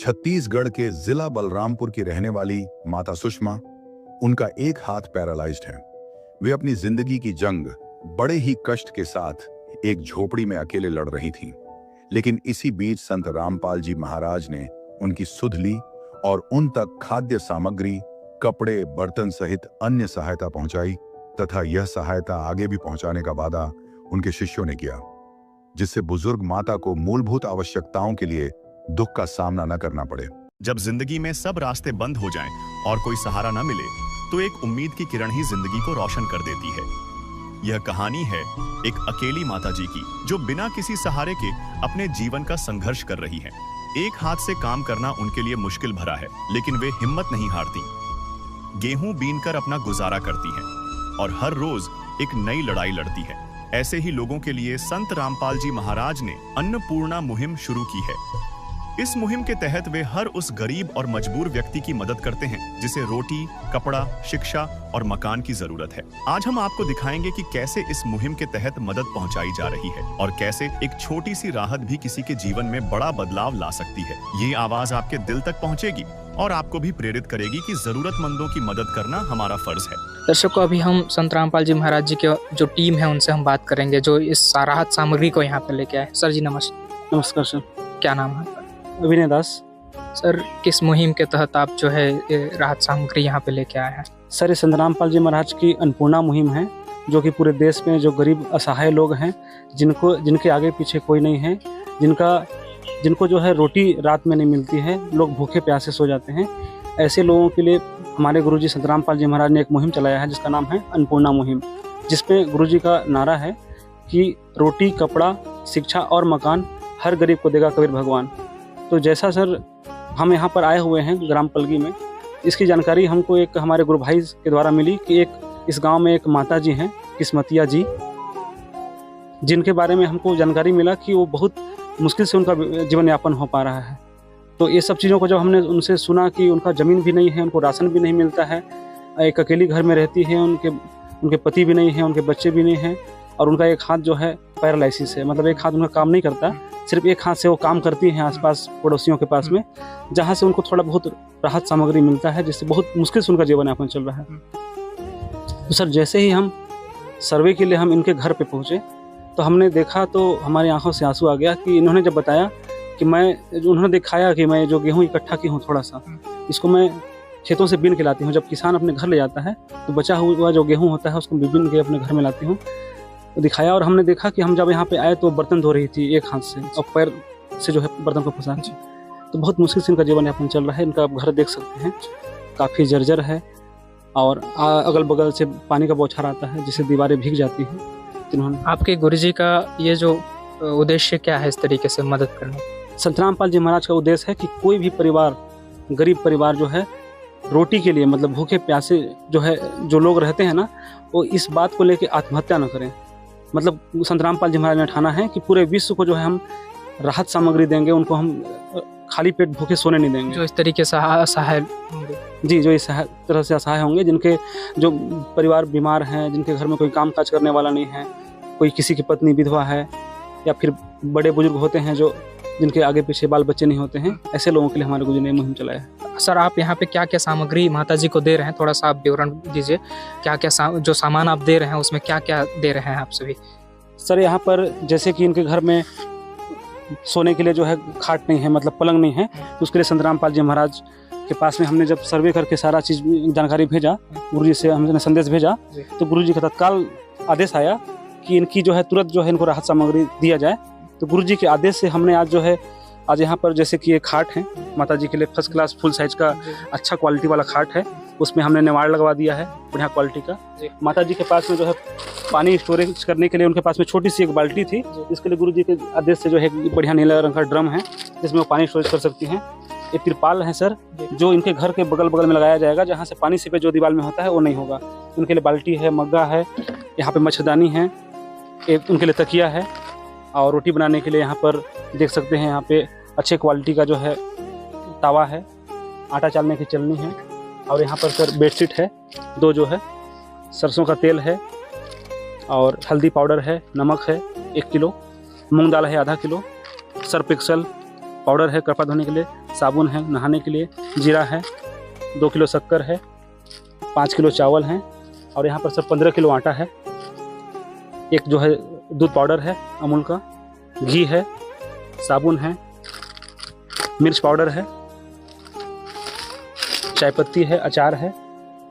छत्तीसगढ़ के जिला बलरामपुर की रहने वाली माता सुषमा, उनका एक हाथ पैरालाइज्ड है। वे अपनी जिंदगी की जंग बड़े ही कष्ट के साथ एक झोपड़ी में अकेले लड़ रही थीं। लेकिन इसी बीच संत रामपाल जी महाराज ने उनकी सुध ली और उन तक खाद्य सामग्री, कपड़े, बर्तन सहित अन्य सहायता पहुंचाई तथा यह सहायता आगे भी पहुंचाने का वादा उनके शिष्यों ने किया, जिससे बुजुर्ग माता को मूलभूत आवश्यकताओं के लिए दुख का सामना न करना पड़े। जब जिंदगी में सब रास्ते बंद हो जाएं और कोई सहारा न मिले, तो एक उम्मीद की किरण ही जिंदगी को रोशन कर देती है। यह कहानी है एक अकेली माता जी की, जो बिना किसी सहारे के अपने जीवन का संघर्ष कर रही हैं। एक हाथ से काम करना उनके लिए मुश्किल भरा है, लेकिन वे हिम्मत नहीं हारती। गेहूं बीनकर अपना गुजारा करती हैं और हर रोज एक नई लड़ाई लड़ती है। ऐसे ही लोगों के लिए संत रामपाल जी महाराज ने अन्नपूर्णा मुहिम शुरू की है। इस मुहिम के तहत वे हर उस गरीब और मजबूर व्यक्ति की मदद करते हैं जिसे रोटी, कपड़ा, शिक्षा और मकान की जरूरत है। आज हम आपको दिखाएंगे कि कैसे इस मुहिम के तहत मदद पहुंचाई जा रही है और कैसे एक छोटी सी राहत भी किसी के जीवन में बड़ा बदलाव ला सकती है। ये आवाज आपके दिल तक पहुंचेगी और आपको भी प्रेरित करेगी कि जरूरतमंदों की मदद करना हमारा फर्ज है। दर्शकों, अभी हम संत रामपाल जी महाराज जी के जो टीम है उनसे हम बात करेंगे, जो इस राहत सामग्री को यहाँ पे लेके आए। सर जी नमस्कार। नमस्कार सर। क्या नाम है? अभिनय दास। सर, किस मुहिम के तहत आप जो है राहत सामग्री यहाँ पे लेके आए हैं? सर, ये संत रामपाल जी महाराज की अन्नपूर्णा मुहिम है, जो कि पूरे देश में जो गरीब असहाय लोग हैं, जिनके आगे पीछे कोई नहीं है, जिनको जो है रोटी रात में नहीं मिलती है, लोग भूखे प्यासे सो जाते हैं, ऐसे लोगों के लिए हमारे गुरुजी संत रामपाल जी महाराज ने एक मुहिम चलाया है जिसका नाम है अन्नपूर्णा मुहिम, जिसमें गुरुजी का नारा है कि रोटी, कपड़ा, शिक्षा और मकान हर गरीब को देगा कबीर भगवान। तो जैसा सर हम यहाँ पर आए हुए हैं ग्राम पलगी में, इसकी जानकारी हमको एक हमारे गुरु भाई के द्वारा मिली कि एक इस गांव में एक माता जी हैं, किस्मतिया जी, जिनके बारे में हमको जानकारी मिला कि वो बहुत मुश्किल से उनका जीवन यापन हो पा रहा है। तो ये सब चीज़ों को जब हमने उनसे सुना कि उनका ज़मीन भी नहीं है, उनको राशन भी नहीं मिलता है, एक अकेली घर में रहती है, उनके पति भी नहीं है, उनके बच्चे भी नहीं हैं, और उनका एक हाथ जो है पैरालिसिस है, मतलब एक हाथ उनका काम नहीं करता, सिर्फ एक हाथ से वो काम करती हैं आसपास पड़ोसियों के पास में, जहाँ से उनको थोड़ा बहुत राहत सामग्री मिलता है, जिससे बहुत मुश्किल से उनका जीवन यापन चल रहा है। तो सर, जैसे ही हम सर्वे के लिए हम इनके घर पे पहुँचे तो हमने देखा तो हमारी आंखों से आंसू आ गया कि इन्होंने जब बताया कि उन्होंने दिखाया कि मैं जो गेहूँ इकट्ठा की हूँ थोड़ा सा, इसको मैं खेतों से बीन के लाती हूँ। जब किसान अपने घर ले जाता है तो बचा हुआ जो गेहूँ होता है उसको बीन के अपने घर में लाती हूँ, तो दिखाया। और हमने देखा कि हम जब यहाँ पे आए तो बर्तन धो रही थी एक हाथ से, और पैर से जो है बर्तन को फंसा, तो बहुत मुश्किल से इनका जीवन यापन चल रहा है। इनका आप घर देख सकते हैं, काफ़ी जर्जर है और अगल बगल से पानी का बौछार आता है जिससे दीवारें भीग जाती हैं। इन्होंने आपके गुरुजी का ये जो उद्देश्य क्या है इस तरीके से मदद करने? संत रामपाल जी महाराज का उद्देश्य है कि कोई भी परिवार, गरीब परिवार जो है रोटी के लिए, मतलब भूखे प्यासे जो लोग रहते हैं ना, वो इस बात को लेकर आत्महत्या न करें। मतलब संत रामपाल जी महाराज ने ठाना है कि पूरे विश्व को जो है हम राहत सामग्री देंगे, उनको हम खाली पेट भूखे सोने नहीं देंगे। जो इस तरीके से असहाय होंगे जी, जो इस तरह से असहाय होंगे, जिनके जो परिवार बीमार हैं, जिनके घर में कोई काम काज करने वाला नहीं है, कोई किसी की पत्नी विधवा है, या फिर बड़े बुजुर्ग होते हैं जिनके आगे पीछे बाल बच्चे नहीं होते हैं, ऐसे लोगों के लिए हमारे गुरु ने मुहिम चलाया है। सर, आप यहाँ पे क्या क्या सामग्री माता जी को दे रहे हैं, थोड़ा सा आप विवरण दीजिए। क्या क्या जो सामान आप दे रहे हैं उसमें क्या क्या दे रहे हैं आप सभी? सर, यहाँ पर जैसे कि इनके घर में सोने के लिए जो है खाट नहीं है, मतलब पलंग नहीं है, तो उसके लिए संत रामपाल जी महाराज के पास में हमने जब सर्वे करके सारा चीज़ जानकारी भेजा, गुरुजी से हमने संदेश भेजा, तो गुरुजी का तत्काल आदेश आया कि इनकी जो है तुरंत जो है इनको राहत सामग्री दिया जाए। तो गुरुजी के आदेश से हमने आज यहाँ पर जैसे कि एक खाट है माता जी के लिए, फर्स्ट क्लास फुल साइज का अच्छा क्वालिटी वाला खाट है, उसमें हमने नेवाड़ लगवा दिया है बढ़िया क्वालिटी का। माता जी के पास में जो है पानी स्टोरेज करने के लिए उनके पास में छोटी सी एक बाल्टी थी, इसके लिए गुरुजी के आदेश से जो है बढ़िया नीला रंग का ड्रम है जिसमें वो पानी स्टोरेज कर सकती हैं। एक तिरपाल है सर, जो इनके घर के बगल बगल में लगाया जाएगा, जहाँ से पानी सीपे जो दीवार में होता है वो नहीं होगा। उनके लिए बाल्टी है, मग्गा है, यहाँ पे मच्छरदानी है, एक उनके लिए तकिया है, और रोटी बनाने के लिए यहाँ पर देख सकते हैं, यहाँ पे अच्छे क्वालिटी का जो है तवा है, आटा चालने की चलनी है, और यहाँ पर सर बेडशीट है 2 जो है, सरसों का तेल है, और हल्दी पाउडर है, नमक है 1 किलो, मूंग दाल है आधा किलो, सर्फ एक्सल पाउडर है कपड़ा धोने के लिए, साबुन है नहाने के लिए, जीरा है, 2 किलो शक्कर है, 5 किलो चावल है और यहाँ पर सर 15 किलो आटा है, एक जो है दूध पाउडर है अमूल का, घी है, साबुन है, मिर्च पाउडर है, चाय पत्ती है, अचार है,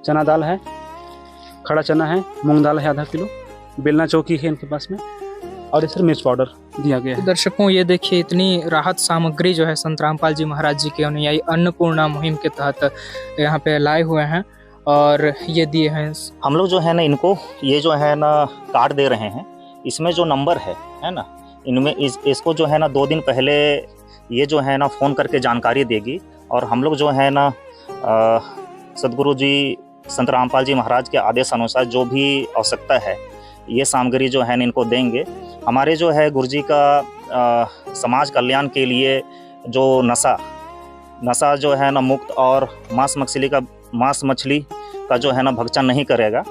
चना दाल है, खड़ा चना है, मूंग दाल है आधा किलो, बेलना चौकी है इनके पास में और इस मिर्च पाउडर दिया गया है। दर्शकों ये देखिए इतनी राहत सामग्री जो है संत रामपाल जी महाराज जी के अनुयायी अन्नपूर्णा मुहिम के तहत यहाँ पे लाए हुए हैं और ये दिए हैं। हम लोग जो है ना इनको ये जो है ना कार्ड दे रहे हैं, इसमें जो नंबर है ना, इनमें इसको जो है ना 2 दिन पहले ये जो है ना फ़ोन करके जानकारी देगी और हम लोग जो है ना सदगुरु जी संत रामपाल जी महाराज के आदेश अनुसार जो भी आवश्यकता है ये सामग्री जो है इनको देंगे। हमारे जो है गुरु जी का समाज कल्याण के लिए जो नशा जो है ना मुक्त और मांस मछली का जो है ना भक्षण नहीं करेगा,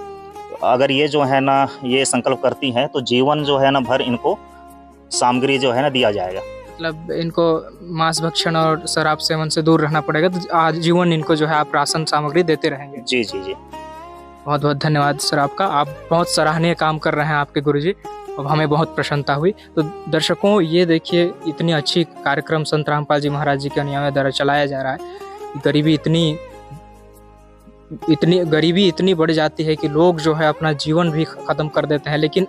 अगर ये जो है ना ये संकल्प करती हैं तो जीवन जो है ना भर इनको सामग्री जो है ना दिया जाएगा। मतलब इनको मांस भक्षण और शराब सेवन से दूर रहना पड़ेगा, तो आजीवन इनको जो है आप राशन सामग्री देते रहेंगे। जी जी जी, बहुत बहुत धन्यवाद सर आपका, आप बहुत सराहनीय काम कर रहे हैं आपके गुरुजी, अब हमें बहुत प्रसन्नता हुई। तो दर्शकों ये देखिए इतनी अच्छी कार्यक्रम संत रामपाल जी महाराज जी के अनुयायियों द्वारा चलाया जा रहा है। गरीबी इतनी बढ़ जाती है कि लोग जो है अपना जीवन भी खत्म कर देते हैं, लेकिन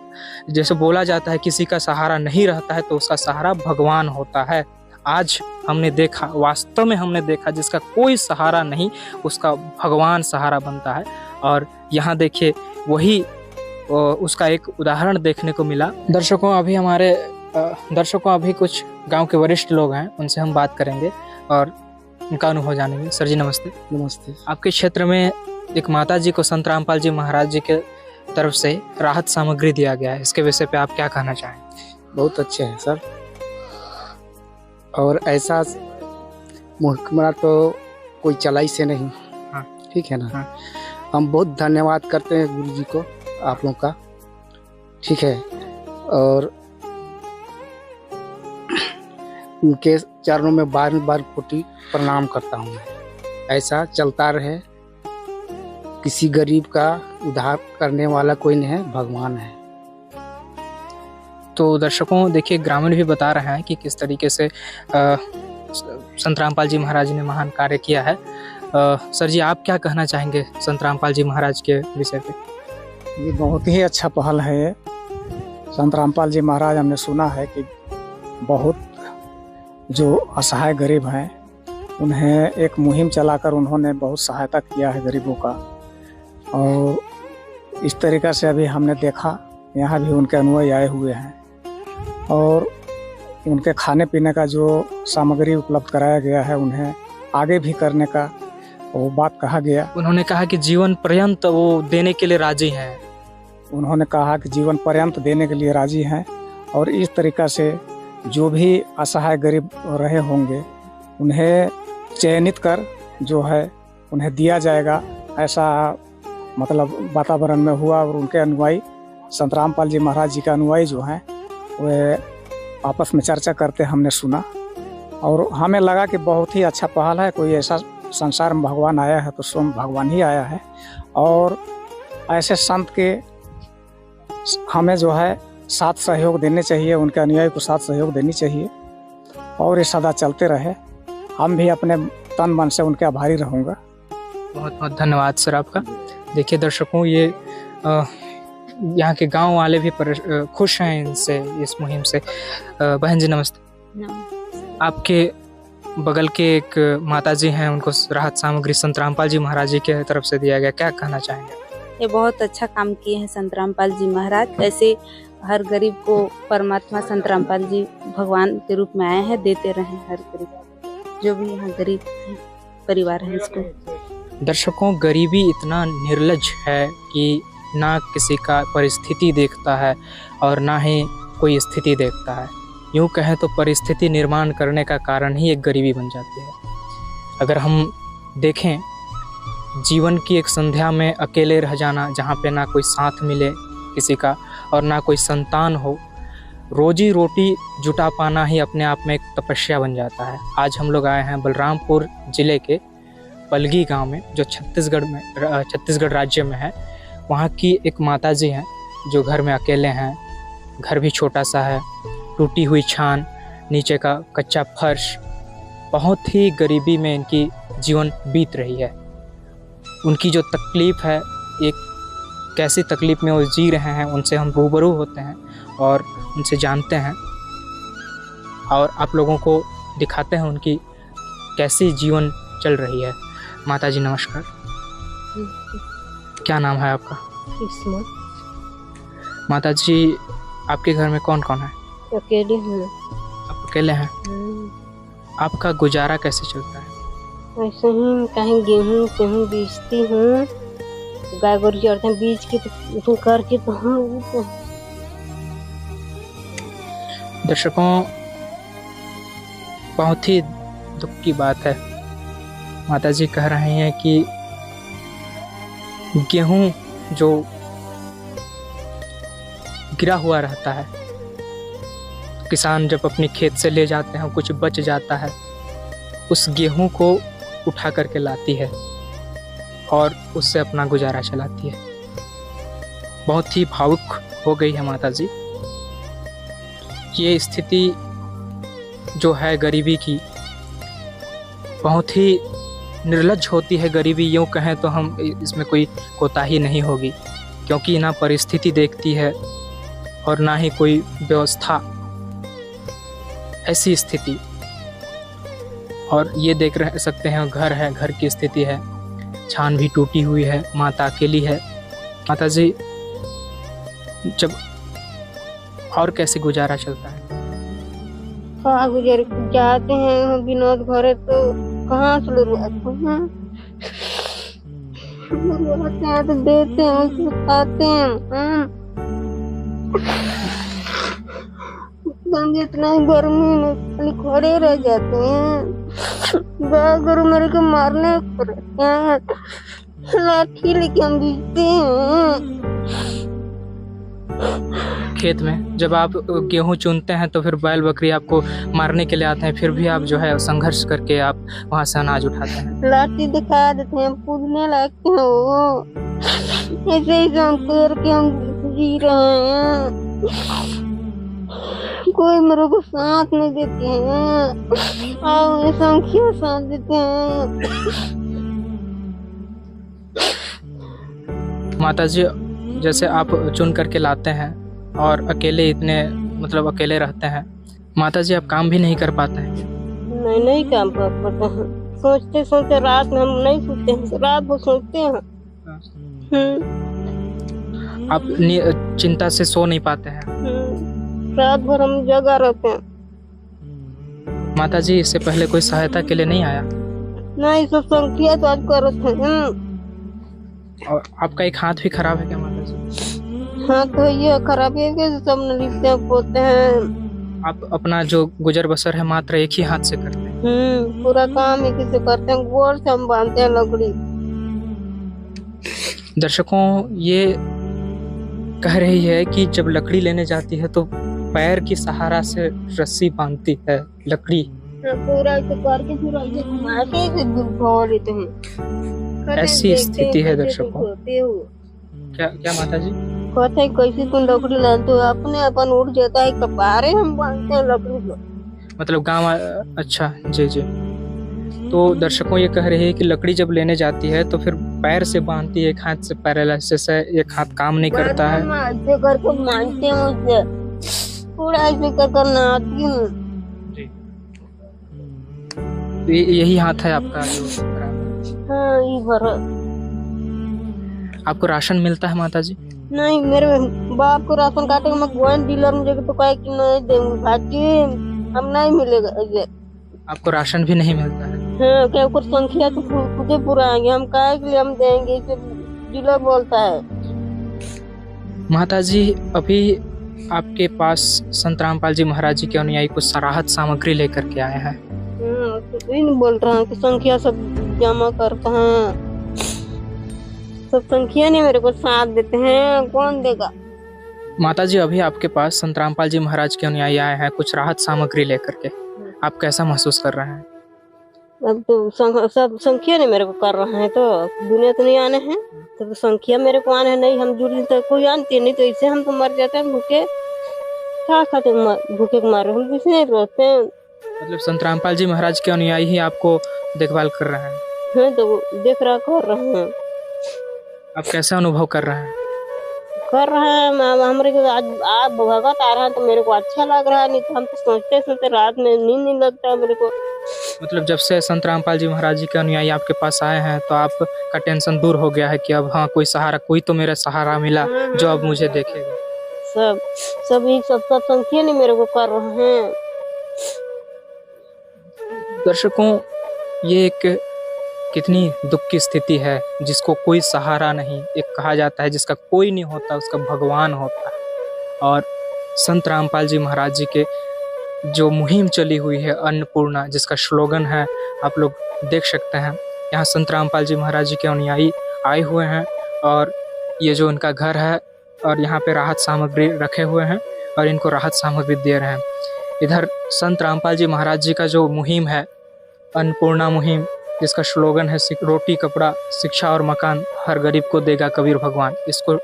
जैसे बोला जाता है किसी का सहारा नहीं रहता है तो उसका सहारा भगवान होता है। आज हमने देखा, वास्तव में हमने देखा जिसका कोई सहारा नहीं उसका भगवान सहारा बनता है। और यहाँ देखिए वही उसका एक उदाहरण देखने को मिला। दर्शकों अभी कुछ गांव के वरिष्ठ लोग हैं, उनसे हम बात करेंगे और उनका अनुभव जानेंगे। सर जी नमस्ते। नमस्ते। आपके क्षेत्र में एक माता जी को संत रामपाल जी महाराज जी के तरफ से राहत सामग्री दिया गया है, इसके विषय पे आप क्या कहना चाहें? बहुत अच्छे हैं सर, और ऐसा मुहकमा तो कोई चलाई से नहीं। हाँ। ठीक है ना। हाँ। हम बहुत धन्यवाद करते हैं गुरु जी को, आप लोग का। ठीक है, और उनके चरणों में बार बार कोटि प्रणाम करता हूँ। ऐसा चलता रहे, किसी गरीब का उद्धार करने वाला कोई नहीं है, भगवान है। तो दर्शकों देखिए ग्रामीण भी बता रहे हैं कि किस तरीके से संत रामपाल जी महाराज ने महान कार्य किया है। सर जी आप क्या कहना चाहेंगे संत रामपाल जी महाराज के विषय पे? ये बहुत ही अच्छा पहल है ये। संत रामपाल जी महाराज, हमने सुना है कि बहुत जो असहाय गरीब हैं उन्हें एक मुहिम चलाकर उन्होंने बहुत सहायता किया है गरीबों का, और इस तरीक़ा से अभी हमने देखा यहाँ भी उनके अनुयायी आए हुए हैं और उनके खाने पीने का जो सामग्री उपलब्ध कराया गया है उन्हें आगे भी करने का वो बात कहा गया। उन्होंने कहा कि जीवन पर्यंत वो देने के लिए राजी हैं। उन्होंने कहा कि जीवन पर्यंत देने के लिए राजी हैं, और इस तरीक़ा से जो भी असहाय गरीब रहे होंगे उन्हें चयनित कर जो है उन्हें दिया जाएगा, ऐसा मतलब वातावरण में हुआ। और उनके अनुयायी संत रामपाल जी महाराज जी के अनुयायी जो हैं वे आपस में चर्चा करते हमने सुना, और हमें लगा कि बहुत ही अच्छा पहल है। कोई ऐसा संसार में भगवान आया है तो स्वयं भगवान ही आया है, और ऐसे संत के हमें जो है साथ सहयोग देने चाहिए, उनके अनुयायी को साथ सहयोग देनी चाहिए, और ये सदा चलते रहे। हम भी अपने तन मन से उनके आभारी रहूँगा। बहुत बहुत धन्यवाद सर आपका। देखिए दर्शकों ये यहाँ के गांव वाले भी खुश हैं इनसे, इस मुहिम से। बहन जी नमस्ते। आपके बगल के एक माताजी हैं, उनको राहत सामग्री संत रामपाल जी महाराज जी के तरफ से दिया गया, क्या कहना चाहेंगे? ये बहुत अच्छा काम किए हैं संत रामपाल जी महाराज। ऐसे हर गरीब को परमात्मा संत रामपाल जी भगवान के रूप में आए हैं, देते रहे हर गरीब जो भी यहाँ गरीब परिवार है इसको। दर्शकों गरीबी इतना निर्लज है कि ना किसी का परिस्थिति देखता है और ना ही कोई स्थिति देखता है। यूँ कहें तो परिस्थिति निर्माण करने का कारण ही एक गरीबी बन जाती है। अगर हम देखें जीवन की एक संध्या में अकेले रह जाना, जहाँ पे ना कोई साथ मिले किसी का और ना कोई संतान हो, रोजी रोटी जुटा पाना ही अपने आप में एक तपस्या बन जाता है। आज हम लोग आए हैं बलरामपुर जिले के पलगी गांव में, जो छत्तीसगढ़ राज्य में है। वहाँ की एक माताजी हैं जो घर में अकेले हैं। घर भी छोटा सा है, टूटी हुई छान, नीचे का कच्चा फर्श, बहुत ही गरीबी में इनकी जीवन बीत रही है। उनकी जो तकलीफ़ है, एक कैसी तकलीफ़ में वो जी रहे हैं, उनसे हम रूबरू होते हैं और उनसे जानते हैं और आप लोगों को दिखाते हैं उनकी कैसी जीवन चल रही है। माता जी नमस्कार, क्या नाम है आपका? माता जी, आपके घर में कौन कौन है? अकेले हूँ। आप अकेले हैं? आपका गुजारा कैसे चलता है? ऐसे ही कहीं गेहूँ गेहूँ बेचती हूँ, गाय गोरू चढ़ते हैं बीज के तो करके तो हम। दर्शकों, बहुत ही दुख की बात है। माताजी कह रहे हैं कि गेहूं जो गिरा हुआ रहता है, किसान जब अपने खेत से ले जाते हैं, कुछ बच जाता है, उस गेहूं को उठा करके लाती है और उससे अपना गुजारा चलाती है। बहुत ही भावुक हो गई है माताजी। ये स्थिति जो है गरीबी की, बहुत ही निर्लज्ज होती है। गरीबी यूँ कहें तो हम इसमें कोई कोताही नहीं होगी, क्योंकि ना परिस्थिति देखती है और ना ही कोई व्यवस्था। ऐसी स्थिति, और ये देख रह सकते हैं घर है, घर की स्थिति है, छान भी टूटी हुई है, माता अकेली है। माता जी, जब और कैसे गुजारा चलता है? कहाँ गुजर जाते हैं विनोद घरे तो कहाँ से लोग आते हैं, तो देते हैं, उसको खाते हैं। इतना गर्मी में खाली खड़े रह जाते हैं। गाय गोरू मेरे को मारने पड़ते हैं, लाठी लेके हम बीतते हैं। खेत में जब आप गेहूं चुनते हैं तो फिर बैल बकरी आपको मारने के लिए आते हैं, फिर भी आप जो है संघर्ष करके आप वहां से अनाज उठाते हैं। लाठी दिखा देते हैं, पूजने लगते हैं वो। ऐसे ही हम करके हम जी रहे हैं। कोई मेरे को साथ नहीं देते हैं और संख्या साथ देते हैं। माता जी, जैसे आप चुन करके लाते हैं और अकेले इतने अकेले रहते हैं, माता जी आप काम भी नहीं कर पाते हैं? नहीं काम कर पाते हैं। सोचते सोचते रात में हम नहीं सोते हैं, रात को सोचते हैं। आप चिंता से सो नहीं पाते हैं? रात भर हम जगा रहते हैं। माता जी, इससे पहले कोई सहायता के लिए नहीं आया? नहीं, सब संख्या तो आज कर रहे हैं। और आपका एक हाथ भी खराब है क्या माता जी? हाँ, तो ये खराब है कि सब लिखते हैं, पोते हैं। आप अपना जो गुजर बसर है मात्र एक ही हाथ से करते हैं? पूरा काम एक ही से करते हैं, गोर से हम बांधते हैं लकड़ी। दर्शकों, ये कह रही है कि जब लकड़ी लेने जाती है तो पैर की सहारा से रस्सी बांधती है लकड़ी। पूरा ऐसे करके फिर ऐसे घुमा के ऐसे घुमा लेते हैं। ऐसी स्थिति है दर्शकों। क्या माता जी कहते हैं कैसे तुम लकड़ी लाते हो? अपने अपन उड़ जाता है, कपारे हम बांधते हैं लकड़ी को। गाँव। अच्छा जी जी। तो दर्शकों, ये कह रही है कि लकड़ी जब लेने जाती है तो फिर पैर से बांधती है, एक हाथ से पैरालिसिस है, एक हाथ काम नहीं करता है। ऐसे करके मानते हैं उसे, पूरा ऐसे कर नाती हूँ। तो यही हाथ है आपका जो खराब है? हाँ, ये भरा। आपको राशन मिलता है माता जी? नहीं, मेरे बाप को राशन काटे मैं गोवन डीलर मुझे तो कहे कि नहीं देंगे भाजी, हम नहीं मिलेगा। आपको राशन भी नहीं मिलता है? हाँ, क्या कुछ संख्या तो खुदे पूरा आएंगे, हम काहे के लिए हम देंगे, इसे डीलर बोलता है। माता जी, अभी आपके पास संत रामपाल जी महाराज जी के अनुयायी कुछ सराहत सामग्री लेकर के आए हैं। तो नहीं बोल रहा हूँ कि संख्या सब जमा करते हैं, सब संख्या नहीं मेरे को साथ देते हैं, कौन देगा? माता जी, अभी आपके पास संत रामपाल जी महाराज के अनुयायी आए हैं कुछ राहत सामग्री लेकर के, आप कैसा महसूस कर रहे हैं? अब तो सब संख्या ने मेरे को कर रहे हैं, तो दुनिया तो नहीं आने हैं, तो संख्या मेरे को आने हैं नहीं, हम जुड़ी तो कोई आनती नहीं, तो इससे हम तो मर जाते हैं भूखे, खा खा के भूखे को मारे, हम किसी नहीं रहते हैं। मतलब संत रामपाल जी महाराज के अनुयायी ही आपको देखभाल कर रहे हैं? हाँ, तो देख रहा कर रहे हैं। आप कैसा अनुभव कर रहे हैं? कर रहे हैं हमारे को आज भगत आ रहा है तो मेरे को अच्छा लग रहा है, नहीं तो हम तो सोचते रात में नींद नहीं लगता मेरे को। मतलब जब से संत रामपाल जी महाराज जी के अनुयायी आपके पास आए हैं तो आपका टेंशन दूर हो गया है कि अब हाँ कोई सहारा, कोई तो मेरा सहारा मिला जो अब मुझे देखेगा। सब संख्या नहीं मेरे को कर रहे हैं। दर्शकों, ये एक कितनी दुख की स्थिति है जिसको कोई सहारा नहीं, एक कहा जाता है जिसका कोई नहीं होता उसका भगवान होता है। और संत रामपाल जी महाराज जी के जो मुहिम चली हुई है अन्नपूर्णा, जिसका स्लोगन है, आप लोग देख सकते हैं। यहाँ संत रामपाल जी महाराज जी के अनुयायी आए हुए हैं और ये जो उनका घर है और यहाँ पे राहत सामग्री रखे हुए हैं और इनको राहत सामग्री दे रहे हैं। इधर संत रामपाल जी महाराज जी का जो मुहिम है अन्नपूर्णा मुहिम, जिसका स्लोगन है रोटी कपड़ा शिक्षा और मकान हर गरीब को देगा कबीर भगवान, इसको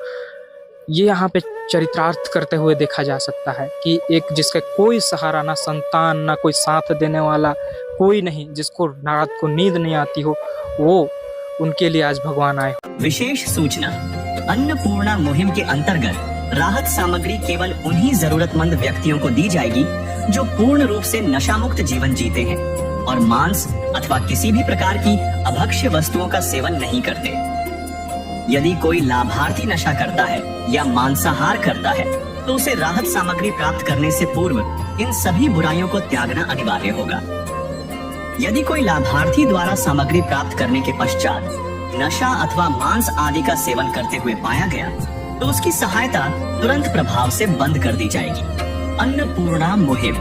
ये यहाँ पे चरितार्थ करते हुए देखा जा सकता है कि एक जिसका कोई सहारा, ना संतान, ना कोई साथ देने वाला, कोई नहीं, जिसको रात को नींद नहीं आती हो, वो उनके लिए आज भगवान आए। विशेष सूचना, अन्नपूर्णा मुहिम के अंतर्गत राहत सामग्री केवल उन्हीं जरूरतमंद व्यक्तियों को दी जाएगी जो पूर्ण रूप से नशा मुक्त जीवन जीते हैं और मांस अथवा किसी भी प्रकार की अभक्ष्य वस्तुओं का सेवन नहीं करते। यदि कोई लाभार्थी नशा करता है या मांसाहार करता है तो उसे राहत सामग्री प्राप्त करने से पूर्व इन सभी बुराइयों को त्यागना अनिवार्य होगा। यदि कोई लाभार्थी द्वारा सामग्री प्राप्त करने के पश्चात नशा अथवा मांस आदि का सेवन करते हुए पाया गया तो उसकी सहायता तुरंत प्रभाव से बंद कर दी जाएगी। अन्नपूर्णा मुहिम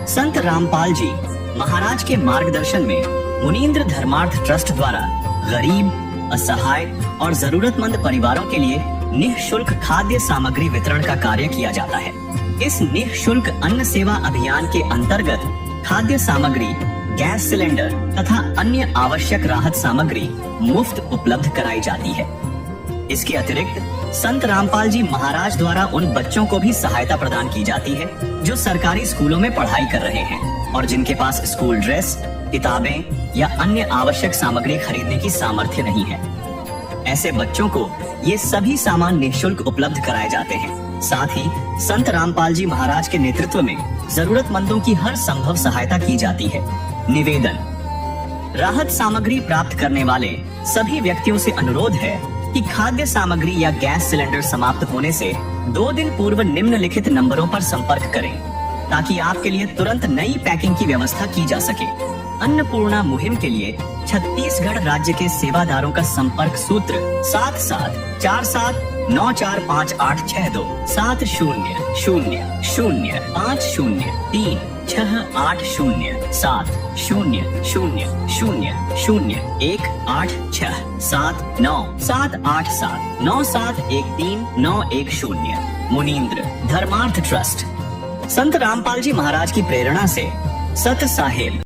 संत रामपाल जी महाराज के मार्गदर्शन में मुनींद्र धर्मार्थ ट्रस्ट द्वारा गरीब, असहाय और जरूरतमंद परिवारों के लिए निःशुल्क खाद्य सामग्री वितरण का कार्य किया जाता है। इस निःशुल्क अन्न सेवा अभियान के अंतर्गत खाद्य सामग्री, गैस सिलेंडर तथा अन्य आवश्यक राहत सामग्री मुफ्त उपलब्ध कराई जाती है। इसके अतिरिक्त संत रामपाल जी महाराज द्वारा उन बच्चों को भी सहायता प्रदान की जाती है जो सरकारी स्कूलों में पढ़ाई कर रहे हैं और जिनके पास स्कूल ड्रेस, किताबें या अन्य आवश्यक सामग्री खरीदने की सामर्थ्य नहीं है। ऐसे बच्चों को ये सभी सामान निःशुल्क उपलब्ध कराए जाते हैं। साथ ही संत रामपाल जी महाराज के नेतृत्व में जरूरतमंदों की हर संभव सहायता की जाती है। निवेदन, राहत सामग्री प्राप्त करने वाले सभी व्यक्तियों से अनुरोध है कि खाद्य सामग्री या गैस सिलेंडर समाप्त होने से 2 दिन पूर्व निम्नलिखित नंबरों पर संपर्क करें ताकि आपके लिए तुरंत नई पैकिंग की व्यवस्था की जा सके। अन्नपूर्णा मुहिम के लिए छत्तीसगढ़ राज्य के सेवादारों का संपर्क सूत्र 7747945862 700187 मुनींद्र धर्मार्थ ट्रस्ट। संत रामपाल जी महाराज की प्रेरणा से सत साहेब